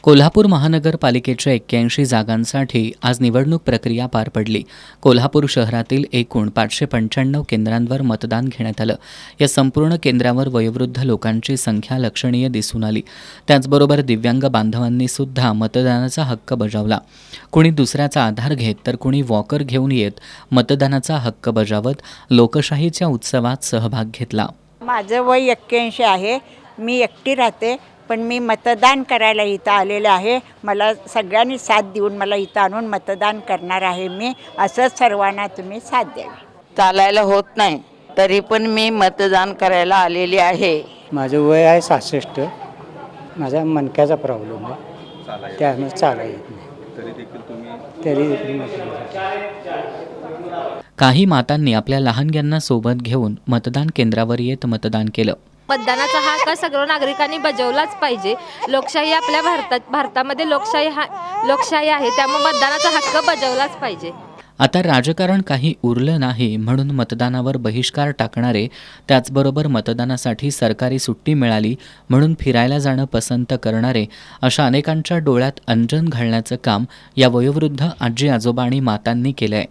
कोल्हापूर महानगरपालिकेच्या 81 जागांसाठी आज निवडणूक प्रक्रिया पार पडली. कोल्हापूर शहरातील एकूण 595 केंद्रांवर मतदान घेण्यात आलं. या संपूर्ण केंद्रावर वयोवृद्ध लोकांची संख्या लक्षणीय दिसून आली. त्याचबरोबर दिव्यांग बांधवांनी सुद्धा मतदानाचा हक्क बजावला. कुणी दुसऱ्याचा आधार घेत तर कुणी वॉकर घेऊन येत मतदानाचा हक्क बजावत लोकशाहीच्या उत्सवात सहभाग घेतला. माझं वय 81 आहे. मी एकटी राहते, पण मी मतदान करायला इथं आलेले आहे. मला सगळ्यांनी साथ देऊन मला इथं आणून मतदान करणार आहे मी. असंच सर्वांना तुम्ही साथ द्यावी. चालायला होत नाही तरी पण मी मतदान करायला आलेली आहे. माझं वय आहे 66. माझा मणक्याचा प्रॉब्लेम आहे, त्यामुळे चालायला येत नाही. तरी देखील काही मातांनी आपल्या लहानग्यांना सोबत घेऊन मतदान केंद्रावर येत मतदान केलं. मतदानाचा हक्क सर्व नागरिकांनी बजावलाच पाहिजे. लोकशाही आपल्या भारतामध्ये लोकशाही आहे, त्यामुळे मतदानाचा हक्क बजावलाच पाहिजे. आता राजकारण काही उरलं नाही म्हणून मतदानावर बहिष्कार टाकणारे, त्याचबरोबर मतदानासाठी सरकारी सुट्टी मिळाली म्हणून फिरायला जाणं पसंत करणारे अशा अनेकांच्या डोळ्यात अंजन घालण्याचं काम या वयोवृद्ध आजी आजोबा आणि मातांनी केलंय.